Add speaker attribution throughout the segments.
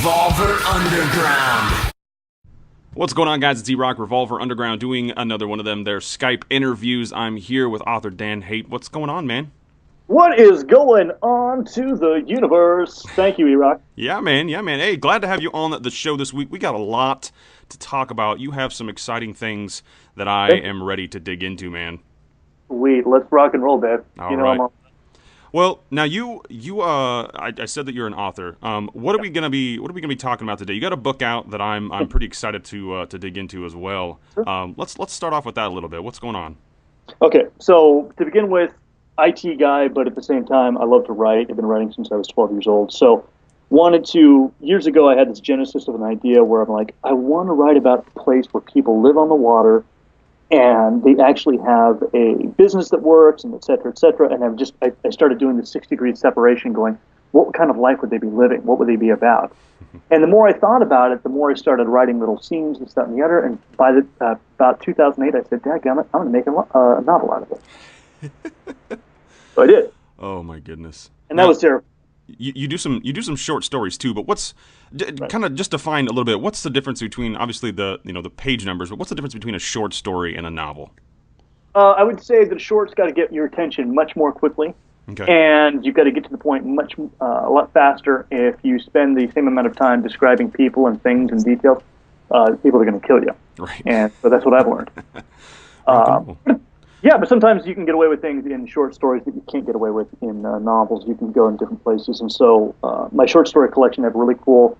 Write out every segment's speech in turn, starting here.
Speaker 1: Revolver Underground.
Speaker 2: What's going on, guys? It's E-Rock, Revolver Underground, doing another one of them, their Skype interviews. I'm here with author Dan Haight. What's going on, man?
Speaker 3: What is going on to the universe? Thank you, E-Rock.
Speaker 2: Yeah, man. Hey, glad to have you on the show this week. We got a lot to talk about. You have some exciting things that I am ready to dig into, man.
Speaker 3: Sweet. Let's rock and roll, babe.
Speaker 2: All right. Well, now I said that you're an author. What are we gonna be talking about today? You got a book out that I'm pretty excited to dig into as well.
Speaker 3: Sure.
Speaker 2: Let's start off with that a little bit. What's going on?
Speaker 3: Okay, so to begin with, IT guy, but at the same time, I love to write. I've been writing since I was 12 years old. So years ago, I had this genesis of an idea where I'm like, I want to write about a place where people live on the water and they actually have a business that works, and et cetera, et cetera. And I started doing the 6-degree separation, going, what kind of life would they be living? What would they be about? And the more I thought about it, the more I started writing little scenes and stuff and the other. And by about 2008, I said, dadgummit, I'm going to make a novel out of it. So I did.
Speaker 2: Oh my goodness!
Speaker 3: And that was terrible.
Speaker 2: You do some short stories too, but what's kind of just define a little bit? What's the difference between obviously the page numbers, but what's the difference between a short story and a novel?
Speaker 3: I would say that a short's got to get your attention much more quickly,
Speaker 2: okay, and
Speaker 3: you've got to get to the point a lot faster. If you spend the same amount of time describing people and things and details, people are going to kill you.
Speaker 2: Right.
Speaker 3: And so that's what I've learned. Yeah, but sometimes you can get away with things in short stories that you can't get away with in novels. You can go in different places. And so my short story collection had really cool,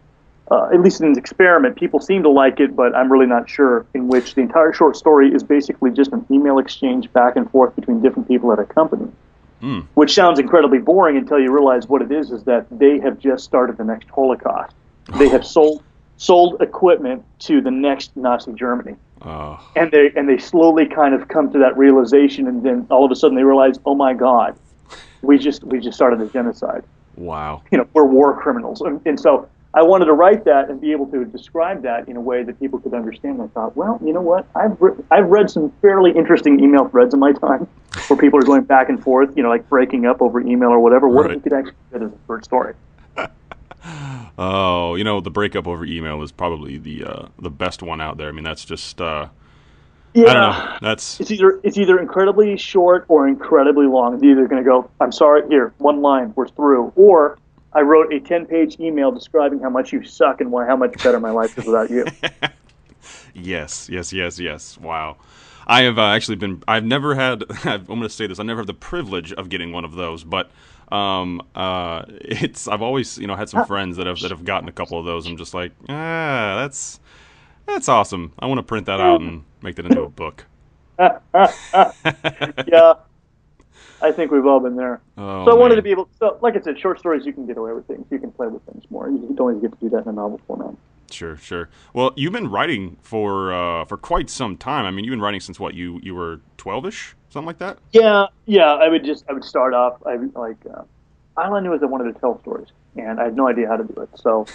Speaker 3: at least in an experiment, people seem to like it, but I'm really not sure, in which the entire short story is basically just an email exchange back and forth between different people at a company, which sounds incredibly boring until you realize what it is that they have just started the next Holocaust. They have sold equipment to the next Nazi Germany. And they slowly kind of come to that realization, and then all of a sudden they realize, oh my God, we just started a genocide.
Speaker 2: Wow.
Speaker 3: We're war criminals. And so I wanted to write that and be able to describe that in a way that people could understand. And I thought, well, you know what? I've read some fairly interesting email threads in my time where people are going back and forth, like breaking up over email or whatever. What if you could actually do that as a short story?
Speaker 2: Oh, the breakup over email is probably the best one out there. I mean, that's just I don't know. It's either incredibly short or incredibly long. It's either going to go, I'm sorry, here, one line, we're through, or I wrote a 10-page email describing how much you suck and how much better my life is without you. Yes. Wow. I have I've never had, I'm going to say this, I never had the privilege of getting one of those, but I've always had some friends that have gotten a couple of those. I'm just like, that's awesome. I want to print that out and make that into a book.
Speaker 3: Yeah, I think we've all been there.
Speaker 2: Oh,
Speaker 3: so I wanted to be able. So, like I said, short stories, you can get away with things. You can play with things more. You don't always get to do that in a novel format.
Speaker 2: Sure. Well, you've been writing for quite some time. I mean, you've been writing since what? You were 12-ish, something like that.
Speaker 3: Yeah. I would start off. All I knew is I wanted to tell stories, and I had no idea how to do it. So,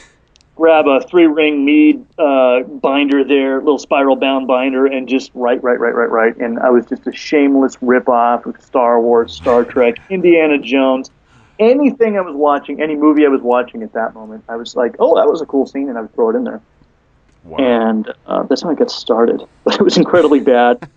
Speaker 3: grab a 3-ring Mead binder there, little spiral bound binder, and just write. And I was just a shameless ripoff of Star Wars, Star Trek, Indiana Jones. Anything I was watching, any movie I was watching at that moment, I was like, oh, that was a cool scene, and I would throw it in there.
Speaker 2: Wow.
Speaker 3: And that's how I got started. But it was incredibly bad.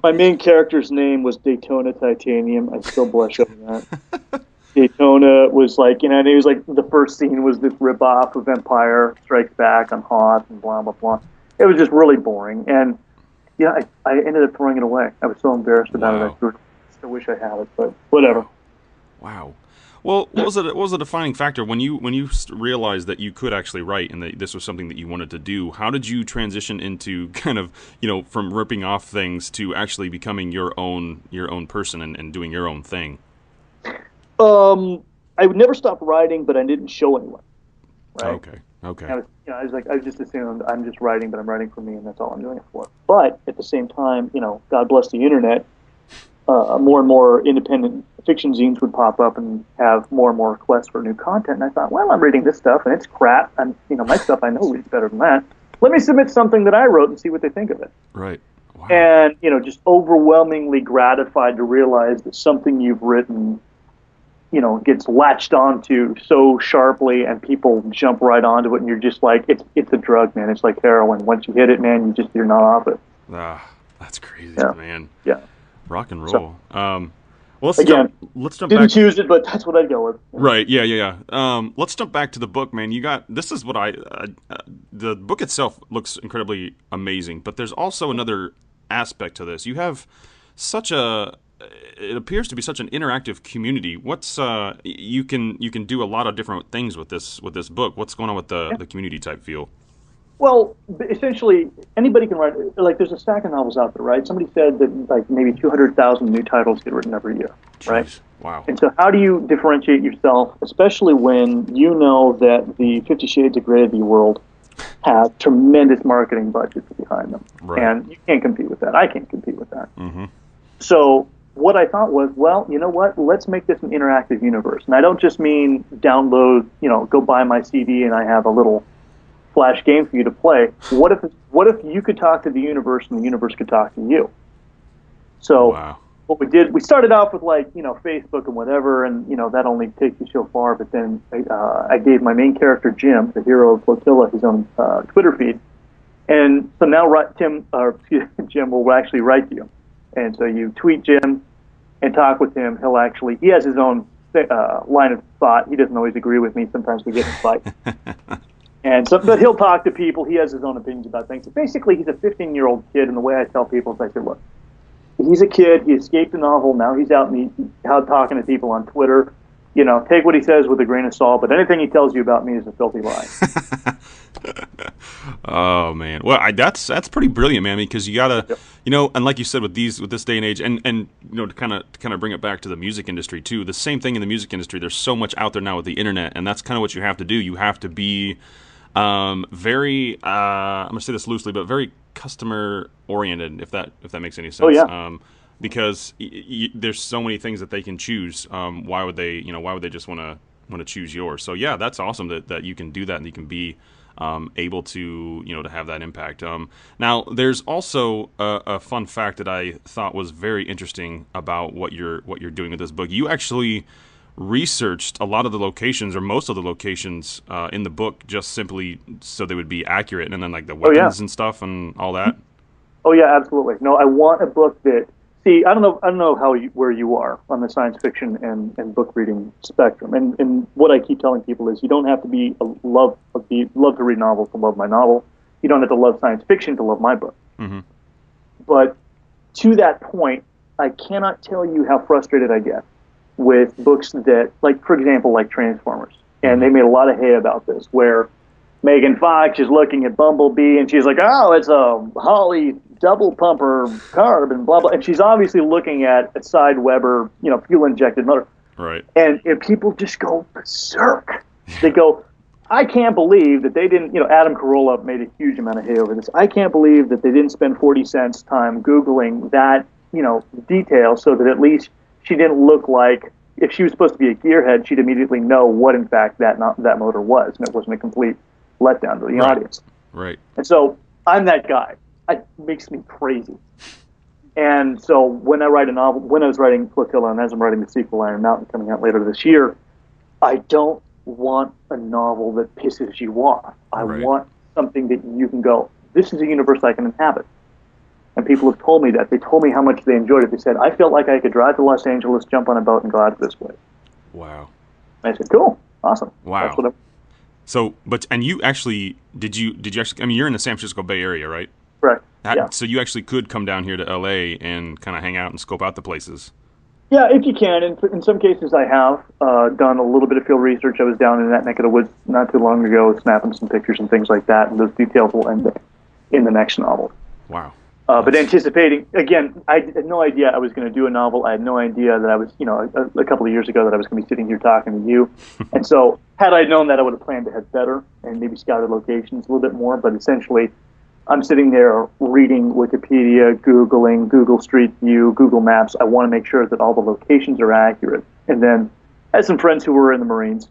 Speaker 3: My main character's name was Daytona Titanium. I still blush over that. Daytona was like, and it was like the first scene was this ripoff of Empire Strikes Back on Hoth and blah, blah, blah. It was just really boring. And, I ended up throwing it away. I was so embarrassed about it. I still wish I had it, but whatever.
Speaker 2: Wow. Well, what was the defining factor when you realized that you could actually write and that this was something that you wanted to do? How did you transition into kind of from ripping off things to actually becoming your own person and doing your own thing?
Speaker 3: I would never stop writing, but I didn't show anyone. Right?
Speaker 2: Okay.
Speaker 3: I just assumed I'm just writing, but I'm writing for me, and that's all I'm doing it for. But at the same time, God bless the internet. More and more independent fiction zines would pop up and have more and more requests for new content. And I thought, well, I'm reading this stuff and it's crap. And my stuff I know is better than that. Let me submit something that I wrote and see what they think of it.
Speaker 2: Right. Wow.
Speaker 3: And, just overwhelmingly gratified to realize that something you've written gets latched onto so sharply, and people jump right onto it, and you're just like, it's a drug, man. It's like heroin. Once you hit it, man, you're not off it.
Speaker 2: That's crazy,
Speaker 3: Yeah.
Speaker 2: man.
Speaker 3: Yeah.
Speaker 2: Rock and
Speaker 3: So,
Speaker 2: roll. Well, let's jump
Speaker 3: didn't
Speaker 2: back.
Speaker 3: choose it, but that's what I'd go with.
Speaker 2: Right. Yeah. Let's jump back to the book, man. This is what the book itself looks incredibly amazing, but there's also another aspect to this. You have it appears to be such an interactive community. You can do a lot of different things with this book. What's going on with the community type feel?
Speaker 3: Well, essentially, anybody can write. Like, there's a stack of novels out there, right? Somebody said that like maybe 200,000 new titles get written every year, right?
Speaker 2: Jeez. Wow.
Speaker 3: And so, how do you differentiate yourself, especially when you know that the 50 Shades of Grey of the world have tremendous marketing budgets behind them,
Speaker 2: right.
Speaker 3: And you can't compete with that. I can't compete with that.
Speaker 2: Mm-hmm.
Speaker 3: So, what I thought was, well, you know what? Let's make this an interactive universe, and I don't just mean download, go buy my CD and I have a little flash game for you to play. What if you could talk to the universe and the universe could talk to you? So
Speaker 2: wow.
Speaker 3: What we did, we started off with Facebook and whatever, and that only takes you so far. But then I gave my main character Jim, the hero of Flotilla, his own Twitter feed, and so now Jim will actually write to you, and so you tweet Jim and talk with him. He has his own line of thought. He doesn't always agree with me. Sometimes we get in fights. But he'll talk to people. He has his own opinions about things. But basically, he's a 15-year-old kid, and the way I tell people is I say, look, he's a kid. He escaped a novel. Now he's out talking to people on Twitter. Take what he says with a grain of salt, but anything he tells you about me is a filthy lie.
Speaker 2: Oh man, well that's pretty brilliant, man. Because you gotta, and like you said, with this day and age, and to kind of bring it back to the music industry too. The same thing in the music industry. There's so much out there now with the internet, and that's kind of what you have to do. You have to be very, I'm gonna say this loosely, but very customer oriented. If that makes any sense.
Speaker 3: Oh yeah.
Speaker 2: Because there's so many things that they can choose. Why would they just want to choose yours? So yeah, that's awesome that you can do that and you can be able to to have that impact. Now there's also a fun fact that I thought was very interesting about what you're doing with this book. You actually researched a lot of the locations, or most of the locations in the book, just simply so they would be accurate, and then like the weapons and stuff and all that.
Speaker 3: Oh yeah, absolutely. No, I want a book that. See, I don't know where you are on the science fiction and book reading spectrum. And what I keep telling people is you don't have to love to read novels to love my novel. You don't have to love science fiction to love my book.
Speaker 2: Mm-hmm.
Speaker 3: But to that point, I cannot tell you how frustrated I get with books that, like, for example, like Transformers. And they made a lot of hay about this, where Megan Fox is looking at Bumblebee and she's like, oh, it's a Holly double pumper carb and blah, blah. And she's obviously looking at a side Weber, fuel injected motor.
Speaker 2: Right.
Speaker 3: And people just go berserk. They go, I can't believe that they didn't, Adam Carolla made a huge amount of hay over this. I can't believe that they didn't spend 40 cents time Googling that, detail so that at least she didn't look like, if she was supposed to be a gearhead, she'd immediately know what in fact that motor was. And it wasn't a complete letdown to the audience.
Speaker 2: Right.
Speaker 3: And so I'm that guy. It makes me crazy. And so when I write a novel, when I was writing Flotilla, and as I'm writing the sequel, Iron Mountain, coming out later this year, I don't want a novel that pisses you off. I want something that you can go, this is a universe I can inhabit. And people have told me that. They told me how much they enjoyed it. They said, I felt like I could drive to Los Angeles, jump on a boat, and go out to this place.
Speaker 2: Wow.
Speaker 3: And I said, cool, awesome.
Speaker 2: Wow.
Speaker 3: That's what
Speaker 2: So, and you actually, did you actually, I mean, you're in the San Francisco Bay Area, right?
Speaker 3: Correct. Yeah.
Speaker 2: So you actually could come down here to LA and kind of hang out and scope out the places.
Speaker 3: Yeah, if you can. In some cases, I have done a little bit of field research. I was down in that neck of the woods not too long ago, snapping some pictures and things like that, and those details will end up in the next novel.
Speaker 2: Wow.
Speaker 3: But anticipating, again, I had no idea I was going to do a novel. I had no idea that I was, a couple of years ago that I was going to be sitting here talking to you. And so had I known that, I would have planned ahead better and maybe scouted locations a little bit more. But essentially, I'm sitting there reading Wikipedia, Googling, Google Street View, Google Maps. I want to make sure that all the locations are accurate. And then I had some friends who were in the Marines.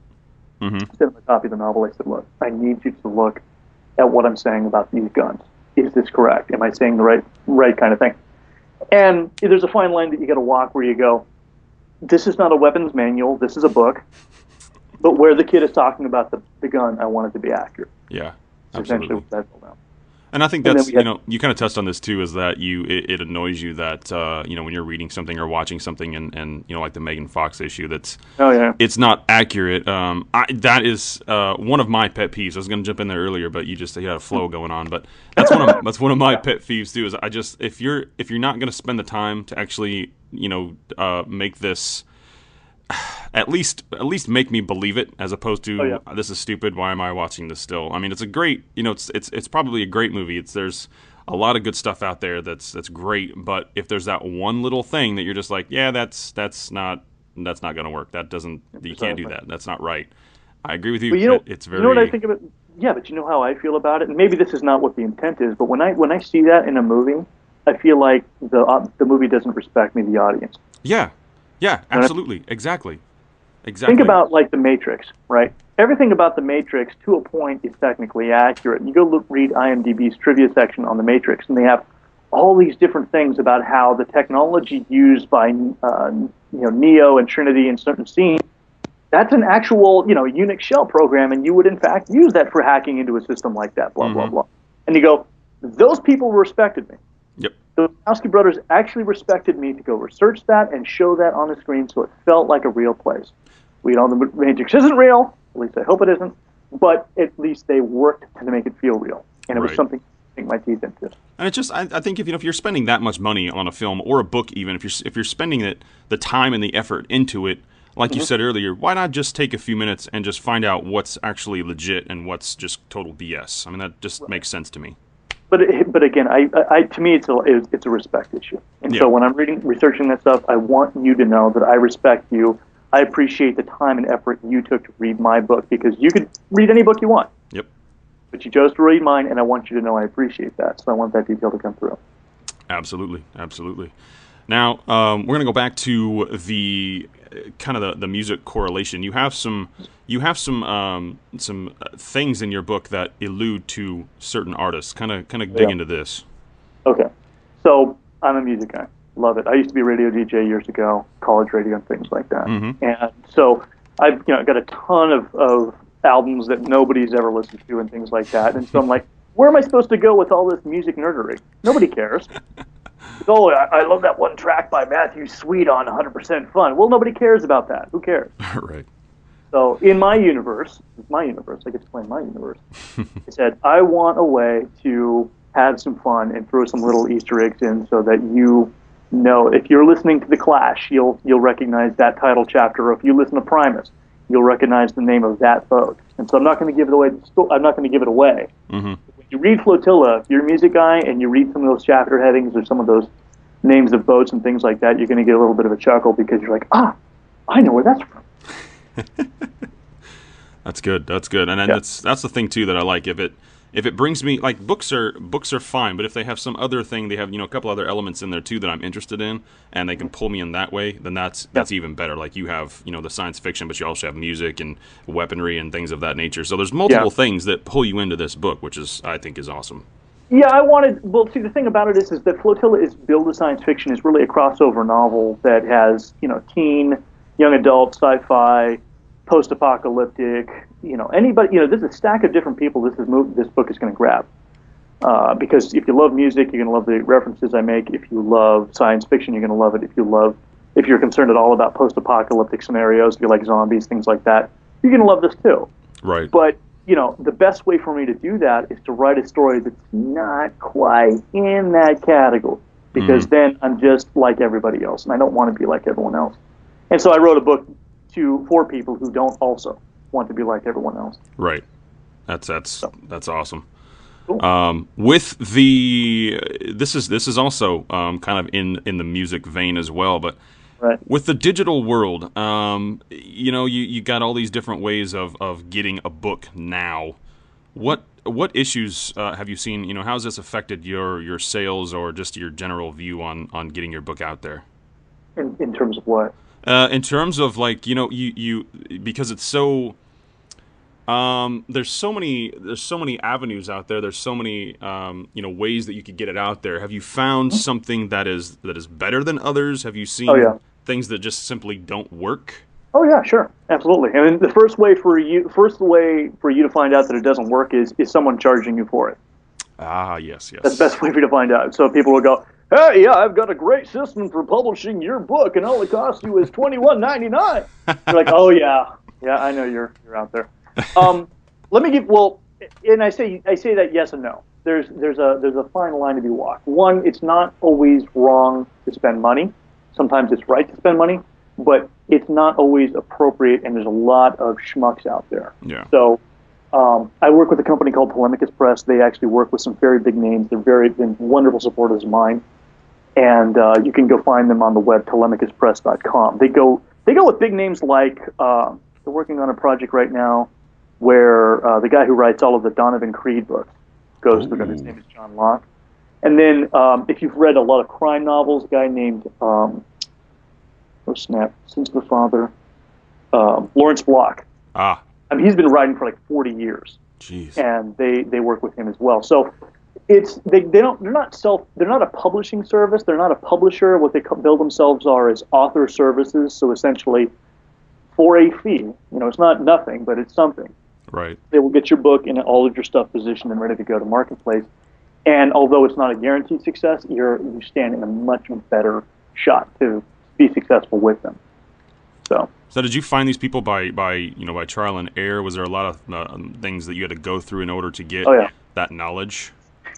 Speaker 3: Sent them a copy of the novel. I said, look, I need you to look at what I'm saying about these guns. Is this correct? Am I saying the right kind of thing? And there's a fine line that you got to walk where you go, this is not a weapons manual. This is a book. But where the kid is talking about the gun, I want it to be accurate.
Speaker 2: Yeah,
Speaker 3: Essentially
Speaker 2: absolutely.
Speaker 3: what that's all about.
Speaker 2: And I think
Speaker 3: And
Speaker 2: that's,
Speaker 3: then we had-
Speaker 2: you kind of touched on this too, is that it annoys you that, when you're reading something or watching something and like the Megan Fox issue,
Speaker 3: Oh yeah.
Speaker 2: it's not accurate. That is one of my pet peeves. I was going to jump in there earlier, but you had a flow going on. But that's one of my pet peeves too. Is I just, if you're not going to spend the time to actually make this, at least make me believe it, as opposed to this is stupid. Why am I watching this still? I mean, it's a great, it's probably a great movie. There's a lot of good stuff out there that's great. But if there's that one little thing that you're just like, yeah, that's not going to work. That doesn't, you can't do that. That's not right. I agree with you.
Speaker 3: Well,
Speaker 2: It's very.
Speaker 3: You know what I think of it? Yeah, but you know how I feel about it. And maybe this is not what the intent is, but when I see that in a movie, I feel like the movie doesn't respect me, the audience.
Speaker 2: Yeah. Yeah, absolutely. Exactly.
Speaker 3: Think about like The Matrix, right? Everything about The Matrix, to a point, is technically accurate. You go read IMDb's trivia section on The Matrix, and they have all these different things about how the technology used by Neo and Trinity in certain scenes, that's an actual Unix shell program, and you would in fact use that for hacking into a system like that. Blah blah blah. And you go, those people respected me.
Speaker 2: Yep.
Speaker 3: The Wachowski brothers actually respected me to go research that and show that on the screen, so it felt like a real place. We know the Matrix isn't real, at least I hope it isn't, but at least they worked to make it feel real, and it was something to sink my teeth into.
Speaker 2: And it's just, I think if you're spending that much money on a film or a book, even if you're spending the time and the effort into it, like you said earlier, why not just take a few minutes and just find out what's actually legit and what's just total BS? I mean, that just makes sense to me.
Speaker 3: But again, to me, it's a respect issue. And so when I'm researching that stuff, I want you to know that I respect you. I appreciate the time and effort you took to read my book, because you could read any book you want.
Speaker 2: Yep.
Speaker 3: But you chose to read mine, and I want you to know I appreciate that. So I want that detail to come through.
Speaker 2: Absolutely, absolutely. Now we're going to go back to the kind of the music correlation. You have some things in your book that allude to certain artists. Kind of dig into this.
Speaker 3: Okay, so I'm a music guy. Love it. I used to be a radio DJ years ago, college radio and things like that. And so I've got a ton of albums that nobody's ever listened to and things like that. And so I'm like, where am I supposed to go with all this music nerdery? Nobody cares. Oh, I love that one track by Matthew Sweet on 100% Fun. Well, nobody cares about that. Who cares?
Speaker 2: Right.
Speaker 3: So in my universe, I get to play my universe. I said, I want a way to have some fun and throw some little Easter eggs in, so that if you're listening to The Clash, you'll recognize that title chapter. Or if you listen to Primus, you'll recognize the name of that boat. And so I'm not going to give it away. I'm not going to give it away. When you read Flotilla, if you're a music guy and you read some of those chapter headings or some of those names of boats and things like that, you're going to get a little bit of a chuckle, because you're like, I know where that's from.
Speaker 2: That's good. That's good. And then that's the thing too that I like. If it brings me, like, books are fine, but if they have some other thing, they have a couple other elements in there too that I'm interested in, and they can pull me in that way, then that's even better. Like, you have the science fiction, but you also have music and weaponry and things of that nature. So there's multiple things that pull you into this book, which I think is awesome.
Speaker 3: Yeah, see, the thing about it is that Flotilla is billed as science fiction, is really a crossover novel that has teen, young adult, sci-fi, post-apocalyptic. Anybody. There's a stack of different people this book is going to grab. Because if you love music, you're going to love the references I make. If you love science fiction, you're going to love it. If you're concerned at all about post-apocalyptic scenarios, if you like zombies, things like that, you're going to love this too.
Speaker 2: Right.
Speaker 3: But the best way for me to do that is to write a story that's not quite in that category, because then I'm just like everybody else, and I don't want to be like everyone else. And so I wrote a book for people who don't also want to be like everyone else.
Speaker 2: Right. That's awesome. Cool. With this is also kind of in the music vein as well, but with the digital world, you got all these different ways of getting a book now. What issues have you seen? How has this affected your sales or just your general view on getting your book out there?
Speaker 3: In terms of what?
Speaker 2: In terms of, like, you because it's so there's so many avenues out there. There's so many ways that you could get it out there. Have you found something that is better than others? Have you seen things that just simply don't work?
Speaker 3: Oh yeah, sure, absolutely. I mean, the first way for you to find out that it doesn't work is someone charging you for it.
Speaker 2: Ah, yes.
Speaker 3: That's the best way for you to find out. So people will go, "Hey, yeah, I've got a great system for publishing your book, and all it costs you is $21.99." You're like, "Oh yeah, I know you're out there." Let me give and I say that yes and no. There's a fine line to be walked. One, it's not always wrong to spend money. Sometimes it's right to spend money, but it's not always appropriate, and there's a lot of schmucks out there.
Speaker 2: Yeah.
Speaker 3: So I work with a company called Polemicus Press. They actually work with some very big names. They've been wonderful supporters of mine, and you can go find them on the web, polemicuspress.com. They go with big names like they're working on a project right now where the guy who writes all of the Donovan Creed books goes through them. His name is John Locke. And then if you've read a lot of crime novels, a guy named Since the Father, Lawrence Block.
Speaker 2: Ah.
Speaker 3: I mean, he's been writing for like 40 years.
Speaker 2: Jeez.
Speaker 3: And they work with him as well. So they're not a publishing service. They're not a publisher. What they bill themselves are as author services. So essentially, for a fee, it's not nothing, but it's something.
Speaker 2: Right.
Speaker 3: They will get your book and all of your stuff positioned and ready to go to marketplace. And although it's not a guaranteed success, you stand in a much better shot to be successful with them. So
Speaker 2: did you find these people by trial and error? Was there a lot of things that you had to go through in order to get that knowledge?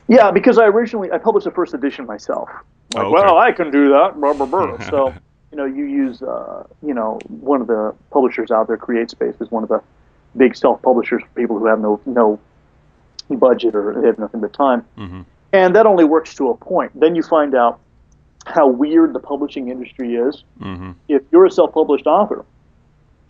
Speaker 3: Yeah, because I published the first edition myself. Well, I can do that. Blah, blah, blah. So, you use, one of the publishers out there, CreateSpace, is one of the big self-publishers for people who have no budget or they have nothing but time. Mm-hmm. And that only works to a point. Then you find out how weird the publishing industry is. Mm-hmm. If you're a self-published author,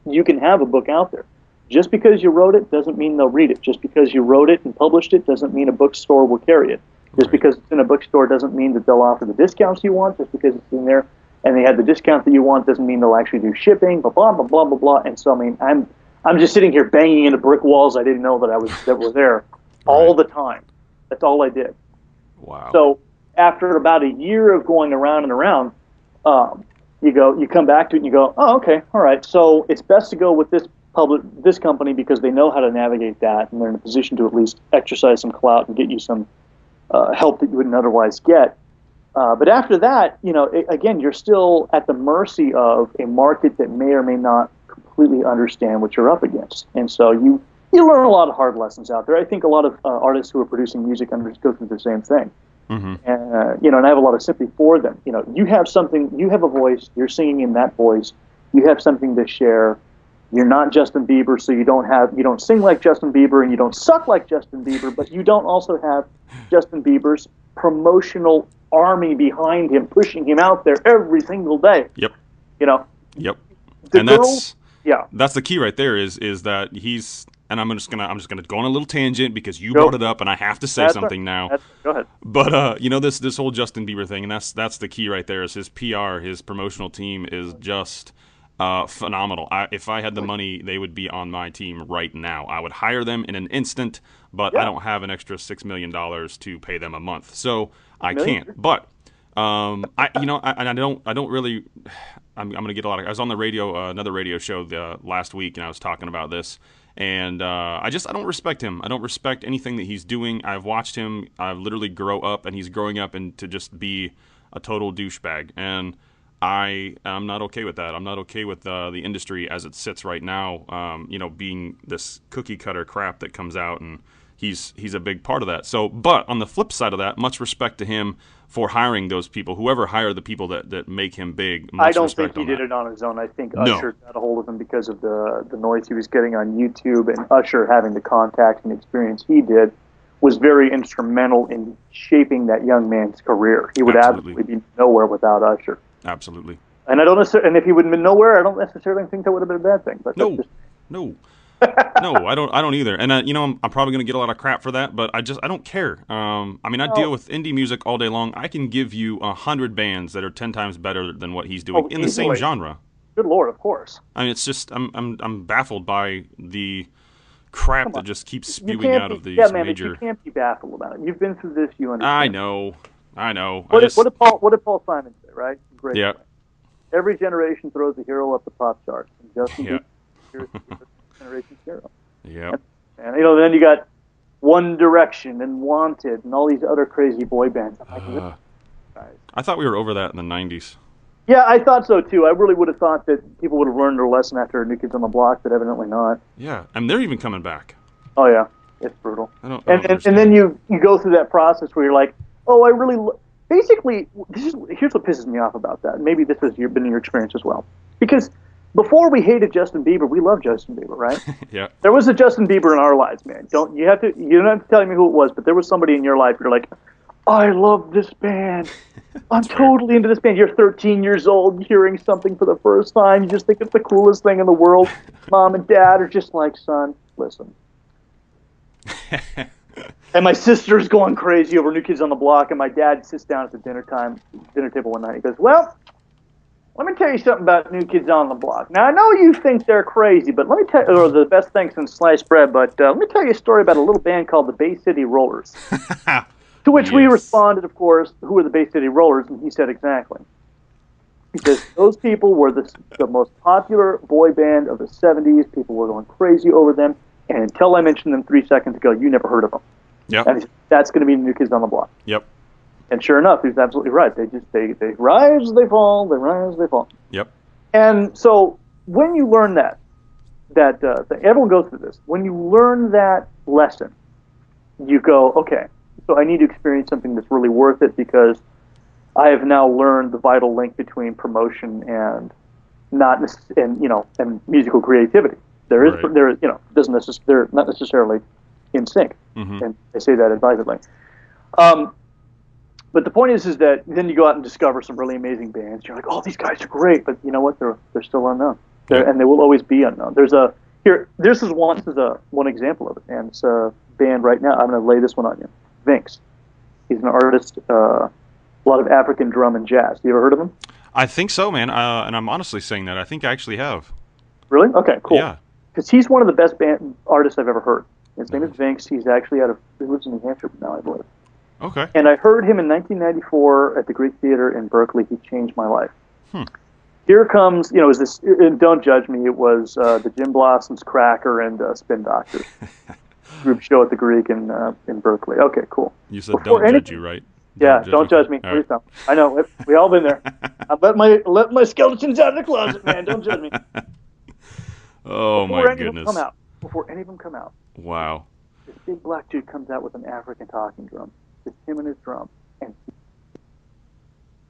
Speaker 3: you can have a book out there. Just because you wrote it doesn't mean they'll read it. Just because you wrote it and published it doesn't mean a bookstore will carry it. Just because it's in a bookstore doesn't mean that they'll offer the discounts you want. Just because it's in there and they have the discount that you want doesn't mean they'll actually do shipping, blah, blah, blah, blah, blah, blah. And so, I mean, I'm just sitting here banging into brick walls I didn't know that were there all the time. That's all I did.
Speaker 2: Wow.
Speaker 3: So after about a year of going around and around, you come back to it and you go, oh, okay, all right. So it's best to go with this company because they know how to navigate that, and they're in a position to at least exercise some clout and get you some help that you wouldn't otherwise get. But after that, again, you're still at the mercy of a market that may or may not completely understand what you're up against. And so you learn a lot of hard lessons out there. I think a lot of artists who are producing music go through the same thing. Mm-hmm. And I have a lot of sympathy for them. You have something, you have a voice, you're singing in that voice, you have something to share. You're not Justin Bieber, so you don't sing like Justin Bieber and you don't suck like Justin Bieber, but you don't also have Justin Bieber's promotional army behind him, pushing him out there every single day.
Speaker 2: Yep. Yep. That's the key right there is that he's. And I'm just gonna go on a little tangent because you brought it up, and I have to say something now.
Speaker 3: Go ahead.
Speaker 2: But this whole Justin Bieber thing, and that's the key right there. Is his PR, his promotional team is just phenomenal. If I had the money, they would be on my team right now. I would hire them in an instant, but I don't have an extra $6 million to pay them a month, so I can't. But I'm gonna get a lot of. I was on the radio, another radio show last week, and I was talking about this. And I don't respect him. I don't respect anything that he's doing. I've watched him literally grow up, and he's growing up into just be a total douchebag. And I'm not okay with that. I'm not okay with the industry as it sits right now, being this cookie cutter crap that comes out, and he's a big part of that. So, but on the flip side of that, much respect to him for hiring those people, whoever hired the people that make him big.
Speaker 3: I don't think he did it on his own. I think Usher got a hold of him because of the noise he was getting on YouTube, and Usher having the contacts and experience he did was very instrumental in shaping that young man's career. He would absolutely be nowhere without Usher.
Speaker 2: Absolutely.
Speaker 3: And and if he would have been nowhere, I don't necessarily think that would have been a bad thing. But
Speaker 2: no. No, I don't either. And I'm probably going to get a lot of crap for that, but I don't care. I deal with indie music all day long. I can give you 100 bands that are 10 times better than what he's doing in the same genre.
Speaker 3: Good Lord, of course.
Speaker 2: I mean, it's just I'm baffled by the crap that just keeps spewing out of these major.
Speaker 3: You can't be baffled about it. You've been through this. You understand.
Speaker 2: I know.
Speaker 3: What did Paul Simon say? Right? Great.
Speaker 2: Yeah.
Speaker 3: every generation throws a hero up the pop charts. And Justin
Speaker 2: Yeah.
Speaker 3: Bieber is generation's hero.
Speaker 2: Yeah.
Speaker 3: And then you got One Direction and Wanted and all these other crazy boy bands. I'm like, what guys?
Speaker 2: I thought we were over that in the 90s.
Speaker 3: Yeah, I thought so too. I really would have thought that people would have learned their lesson after New Kids on the Block, but evidently not.
Speaker 2: Yeah, and they're even coming back.
Speaker 3: Oh yeah, it's brutal.
Speaker 2: I don't
Speaker 3: And
Speaker 2: understand.
Speaker 3: then you go through that process where you're like, oh, I really basically here's what pisses me off about that. Maybe this has been your experience as well, because before we hated Justin Bieber, we loved Justin Bieber, right?
Speaker 2: Yeah.
Speaker 3: There was a Justin Bieber in our lives, man. You don't have to tell me who it was, but there was somebody in your life you're like, I love this band. I'm totally into this band. You're 13 years old, hearing something for the first time. You just think it's the coolest thing in the world. Mom and dad are just like, son, listen. And my sister's going crazy over New Kids on the Block, and my dad sits down at the dinner table one night. He goes, well, let me tell you something about New Kids on the Block. Now, I know you think they're crazy, but let me tell you, or the best thing since sliced bread, but let me tell you a story about a little band called the Bay City Rollers. To which we responded, of course, who are the Bay City Rollers? And he said, exactly. Because those people were the most popular boy band of the 70s. People were going crazy over them. And until I mentioned them 3 seconds ago, you never heard of them.
Speaker 2: Yep.
Speaker 3: And he said, that's going to be the New Kids on the Block.
Speaker 2: Yep.
Speaker 3: And sure enough, he's absolutely right. They rise, they fall, they rise, they fall.
Speaker 2: Yep.
Speaker 3: And so when you learn that thing, everyone goes through this. When you learn that lesson, you go, okay, so I need to experience something that's really worth it because I have now learned the vital link between promotion and and musical creativity. They're not necessarily in sync, and I say that advisedly. But the point is that then you go out and discover some really amazing bands. You're like, oh, these guys are great, but you know what? They're still unknown, and they will always be unknown. This is one example of it, and it's a band right now. I'm going to lay this one on you. Vinx. He's an artist, a lot of African drum and jazz. You ever heard of him?
Speaker 2: I think so, man. And I'm honestly saying that. I think I actually have.
Speaker 3: Really? Okay, cool.
Speaker 2: Yeah.
Speaker 3: Because he's one of the best artists I've ever heard. His name is Vinx. He's actually he lives in New Hampshire now, I believe.
Speaker 2: Okay.
Speaker 3: And I heard him in 1994 at the Greek Theater in Berkeley. He changed my life. Here comes, is this, and don't judge me, it was the Jim Blossom's Cracker and Spin Doctors. Group show at the Greek in Berkeley. Okay, cool.
Speaker 2: You said don't judge you, right?
Speaker 3: Don't judge me. Please don't. I know. We all been there. I let my skeletons out of the closet, man. Don't judge me.
Speaker 2: Oh, my goodness.
Speaker 3: Before any of them come out.
Speaker 2: Wow.
Speaker 3: This big black dude comes out with an African talking drum. It's him and his drum. And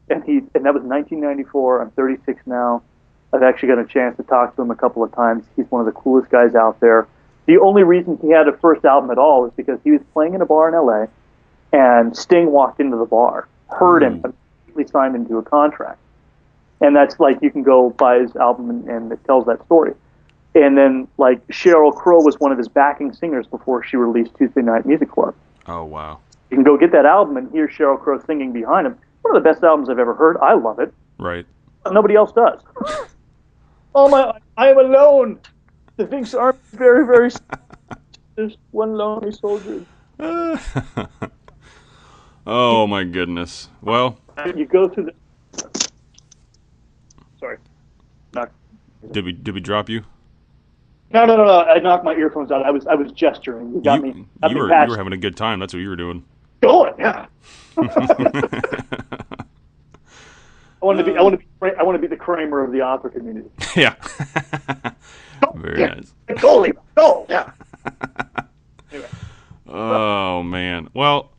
Speaker 3: that was 1994. I'm 36 now. I've actually got a chance to talk to him a couple of times. He's one of the coolest guys out there. The only reason he had a first album at all was because he was playing in a bar in L.A., and Sting walked into the bar, heard him, immediately signed into a contract. And that's like, you can go buy his album and it tells that story. And then, like, Sheryl Crow was one of his backing singers before she released Tuesday Night Music Club.
Speaker 2: Oh, wow.
Speaker 3: You can go get that album and hear Sheryl Crow singing behind him. One of the best albums I've ever heard. I love it.
Speaker 2: Right.
Speaker 3: But nobody else does. I am alone. The Vinx Army is very, very just one lonely soldier.
Speaker 2: Oh, my goodness. Well.
Speaker 3: You go through the... Sorry.
Speaker 2: Did we drop you?
Speaker 3: No. I knocked my earphones out. I was gesturing. You got me.
Speaker 2: You were having a good time. That's what you were doing.
Speaker 3: Going, yeah. I want to be the Kramer of the opera community.
Speaker 2: Yeah. Very nice.
Speaker 3: Go, yeah. Anyway.
Speaker 2: Oh man. Well,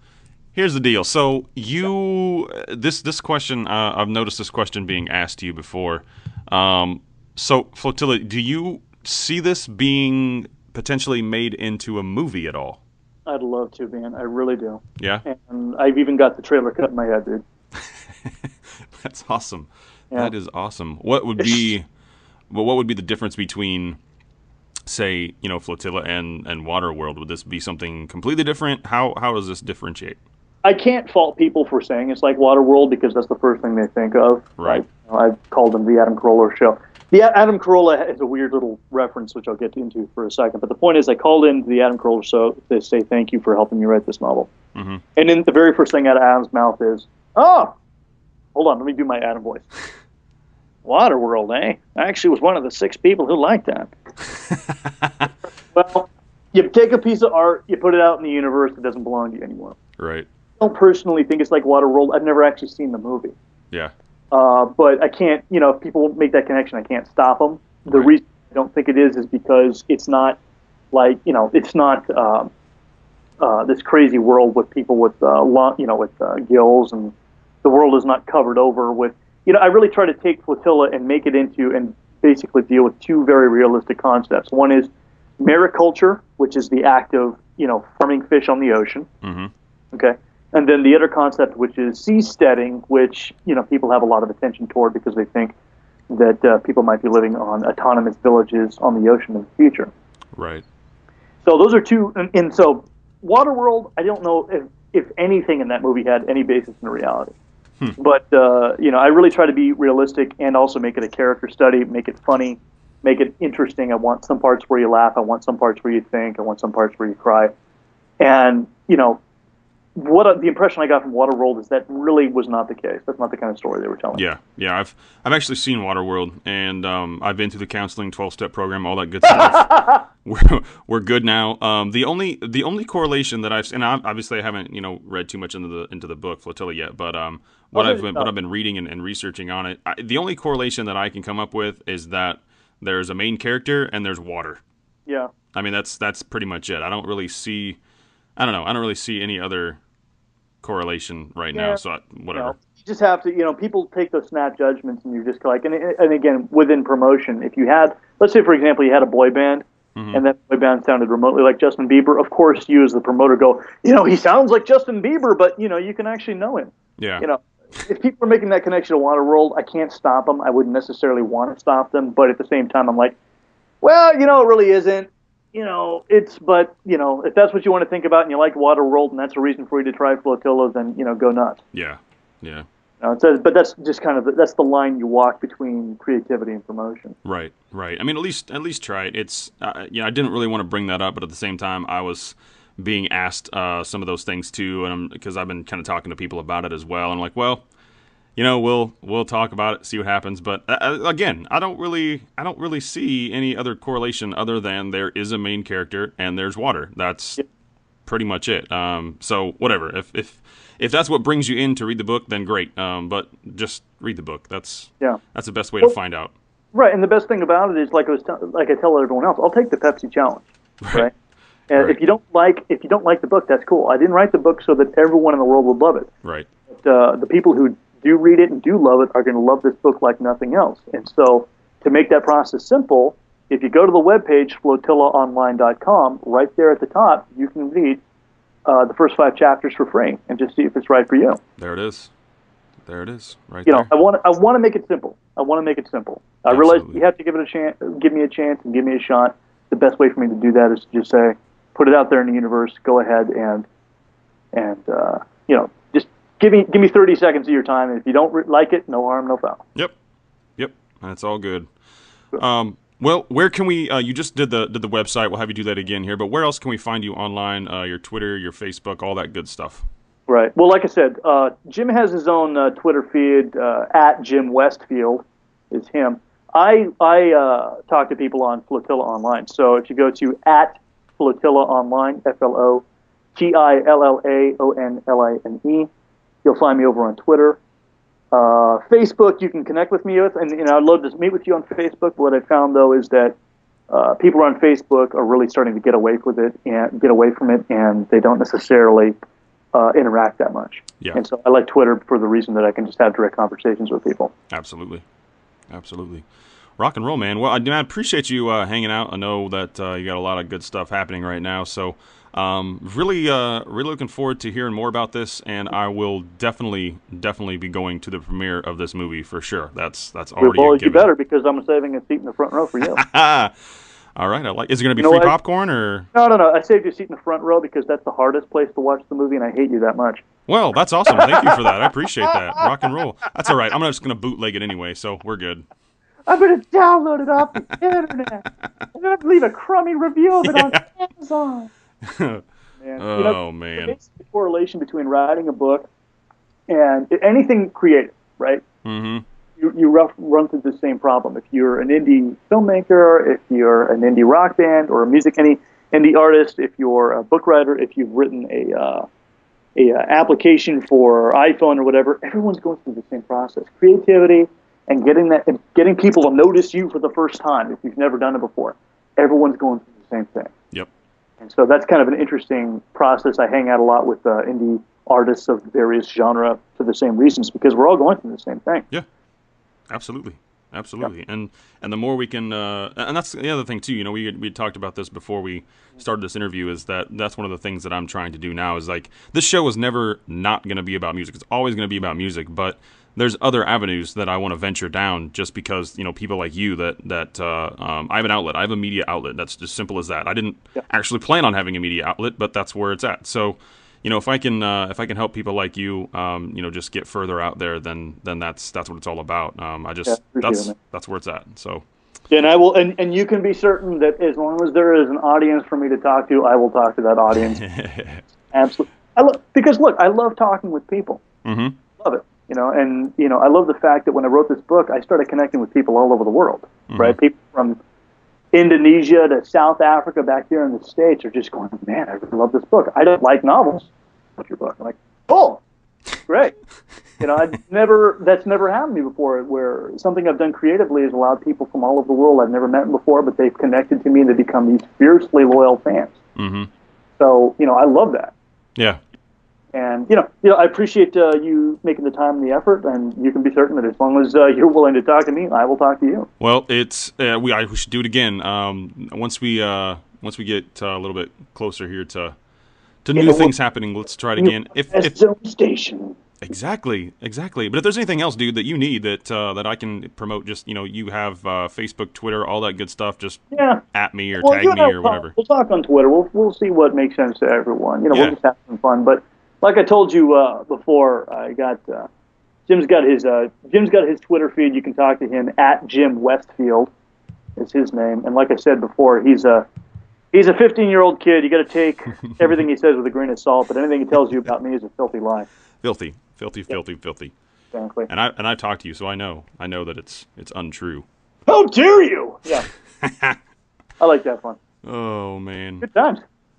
Speaker 2: here's the deal. So this question, I've noticed this question being asked to you before. So Flotilla, do you see this being potentially made into a movie at all?
Speaker 3: I'd love to, man. I really do.
Speaker 2: Yeah.
Speaker 3: And I've even got the trailer cut in my head, dude.
Speaker 2: That's awesome.
Speaker 3: Yeah.
Speaker 2: That is awesome. What would be the difference between, say, Flotilla and Waterworld? Would this be something completely different? How does this differentiate?
Speaker 3: I can't fault people for saying it's like Waterworld because that's the first thing they think of.
Speaker 2: Right.
Speaker 3: I've called them the Adam Carolla show. The Adam Carolla is a weird little reference, which I'll get into for a second. But the point is, I called in the Adam Carolla show to say thank you for helping me write this novel. Mm-hmm. And then the very first thing out of Adam's mouth is, "Oh, hold on, let me do my Adam voice." Waterworld, eh? I actually was one of the 6 people who liked that. Well, you take a piece of art, you put it out in the universe, it doesn't belong to you anymore.
Speaker 2: Right.
Speaker 3: I don't personally think it's like Waterworld. I've never actually seen the movie.
Speaker 2: Yeah.
Speaker 3: But I can't, if people make that connection, I can't stop them. The
Speaker 2: Right.
Speaker 3: reason I don't think it is because it's not like, it's not this crazy world with people with, gills, and the world is not covered over with, I really try to take Flotilla and make it into and basically deal with 2 very realistic concepts. One is mariculture, which is the act of, farming fish on the ocean.
Speaker 2: Mm-hmm.
Speaker 3: Okay. And then the other concept, which is seasteading, which, people have a lot of attention toward because they think that people might be living on autonomous villages on the ocean in the future.
Speaker 2: Right.
Speaker 3: So those are 2. And so Waterworld, I don't know if anything in that movie had any basis in reality. But, I really try to be realistic and also make it a character study, make it funny, make it interesting. I want some parts where you laugh. I want some parts where you think. I want some parts where you cry. And, the impression I got from Waterworld is that really was not the case. That's not the kind of story they were telling.
Speaker 2: Yeah. I've actually seen Waterworld, and I've been through the counseling 12-step program, all that good stuff. We're good now. The only correlation that I've seen, and obviously I haven't read too much into the book Flotilla yet, but what I've been reading and researching on it, the only correlation that I can come up with is that there's a main character and there's water.
Speaker 3: Yeah.
Speaker 2: I mean that's pretty much it. I don't really see any other correlation right now. So whatever.
Speaker 3: You just have to, people take those snap judgments, and you're just like, and again, within promotion, if you had, let's say for example, you had a boy band. Mm-hmm. And that boy band sounded remotely like Justin Bieber. Of course, you as the promoter go, he sounds like Justin Bieber, but you can actually know him.
Speaker 2: Yeah.
Speaker 3: If people are making that connection to Waterworld, I can't stop them. I wouldn't necessarily want to stop them, but at the same time, I'm like, well, it really isn't. If that's what you want to think about and you like Waterworld and that's a reason for you to try Flotilla, then go nuts.
Speaker 2: Yeah.
Speaker 3: But that's just kind of that's the line you walk between creativity and promotion.
Speaker 2: Right. I mean, at least try it. It's I didn't really want to bring that up, but at the same time, I was being asked some of those things too, and because I've been kind of talking to people about it as well. And I'm like, well, we'll talk about it, see what happens. But again, I don't really see any other correlation other than there is a main character and there's water. That's pretty much it. So whatever. If that's what brings you in to read the book, then great. But just read the book. That's the best way to find out.
Speaker 3: Right, and the best thing about it is, like I tell everyone else, I'll take the Pepsi challenge. Right. And if you don't like the book, that's cool. I didn't write the book so that everyone in the world would love it.
Speaker 2: Right.
Speaker 3: But, the people who do read it and do love it are going to love this book like nothing else. And so, to make that process simple, if you go to the webpage flotillaonline.com, right there at the top, you can read the first 5 chapters for free and just see if it's right for you.
Speaker 2: There it is. Right there.
Speaker 3: I want to make it simple. I realize you have to give it a chance, give me a chance, and give me a shot. The best way for me to do that is to just say, put it out there in the universe. Go ahead and just give me 30 seconds of your time. And if you don't like it, no harm, no foul.
Speaker 2: Yep. That's all good. Well, where can we? You just did the website. We'll have you do that again here. But where else can we find you online? Your Twitter, your Facebook, all that good stuff.
Speaker 3: Right. Well, like I said, Jim has his own Twitter feed at Jim Westfield is him. I talk to people on Flotilla Online. So if you go to at Flotilla Online, FLOTILLAONLINE, you'll find me over on Twitter. Facebook, you can connect with me with, and I'd love to meet with you on Facebook. But what I found though is that people on Facebook are really starting to get away from it, and they don't necessarily interact that much.
Speaker 2: Yeah.
Speaker 3: And so I like Twitter for the reason that I can just have direct conversations with people.
Speaker 2: Absolutely. Rock and roll, man. Well, I appreciate you hanging out. I know that you got a lot of good stuff happening right now, so really looking forward to hearing more about this, and I will definitely be going to the premiere of this movie for sure. That's already a given.
Speaker 3: You better, because I'm saving a seat in the front row for you.
Speaker 2: All right, is it going to be free popcorn or?
Speaker 3: No. I saved you a seat in the front row because that's the hardest place to watch the movie, and I hate you that much.
Speaker 2: Well, that's awesome. Thank you for that. I appreciate that. Rock and roll. That's all right. I'm just going to bootleg it anyway, so we're good.
Speaker 3: I'm going to download it off the internet. I'm going to leave a crummy review of it on Amazon.
Speaker 2: Man. Man.
Speaker 3: There's a correlation between writing a book and anything creative, right?
Speaker 2: Mm-hmm.
Speaker 3: run through the same problem. If you're an indie filmmaker, if you're an indie rock band or any indie artist, if you're a book writer, if you've written a application for iPhone or whatever, everyone's going through the same process. Creativity and getting people to notice you for the first time if you've never done it before. Everyone's going through the same thing.
Speaker 2: Yep.
Speaker 3: And so that's kind of an interesting process. I hang out a lot with indie artists of various genre for the same reasons, because we're all going through the same thing.
Speaker 2: Yeah, absolutely. Absolutely. Yeah. And the more we can, and that's the other thing too, you know, we talked about this before we started this interview, is that's one of the things that I'm trying to do now is like, this show is never not going to be about music. It's always going to be about music, but there's other avenues that I want to venture down, just because, you know, people like you I have an outlet. I have a media outlet. That's just simple as that. I didn't actually plan on having a media outlet, but that's where it's at. So, you know, if I can help people like you, you know, just get further out there, then that's what it's all about. That's where it's at. So.
Speaker 3: Yeah, and I will, and you can be certain that as long as there is an audience for me to talk to, I will talk to that audience. Absolutely. Because look, I love talking with people.
Speaker 2: Mm-hmm.
Speaker 3: Love it. You know, and you know, I love the fact that when I wrote this book, I started connecting with people all over the world. Mm-hmm. Right? People from Indonesia to South Africa back here in the States are just going, man, I really love this book. I don't like novels. What's your book? I'm like, oh, great. You know, that's never happened to me before, where something I've done creatively has allowed people from all over the world I've never met before, but they've connected to me and they become these fiercely loyal fans.
Speaker 2: Mm-hmm.
Speaker 3: So, you know, I love that.
Speaker 2: Yeah.
Speaker 3: And, you know, I appreciate you making the time and the effort, and you can be certain that as long as you're willing to talk to me, I will talk to you.
Speaker 2: Well, it's we should do it again once we get a little bit closer here to new things happening. Let's try it again. If
Speaker 3: zone station.
Speaker 2: Exactly. But if there's anything else, dude, that you need that I can promote, just, you know, you have Facebook, Twitter, all that good stuff. Just at me or tag me or whatever.
Speaker 3: We'll talk on Twitter. We'll see what makes sense to everyone. You know, we'll just have some fun. But like I told you before, I got Jim's got his Twitter feed. You can talk to him at Jim Westfield. Is his name. And like I said before, he's a 15-year-old kid. You got to take everything he says with a grain of salt. But anything he tells you about me is a filthy lie.
Speaker 2: Filthy.
Speaker 3: Exactly.
Speaker 2: And I talked to you, so I know that it's untrue.
Speaker 3: How dare you? Yeah. I like that one.
Speaker 2: Oh man.
Speaker 3: Good times.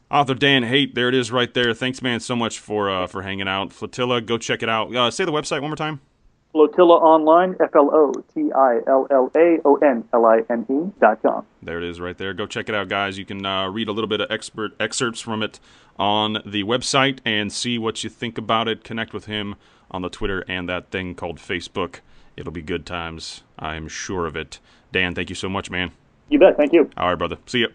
Speaker 2: Author Dan Haight, there it is right there. Thanks, man, so much for hanging out. Flotilla, go check it out. Say the website one more time. Flotilla Online, FLOTILLAONLINE.com. There it is right there. Go check it out, guys. You can read a little bit of excerpts from it on the website and see what you think about it. Connect with him on the Twitter and that thing called Facebook. It'll be good times. I'm sure of it. Dan, thank you so much, man. You bet. Thank you. All right, brother. See ya.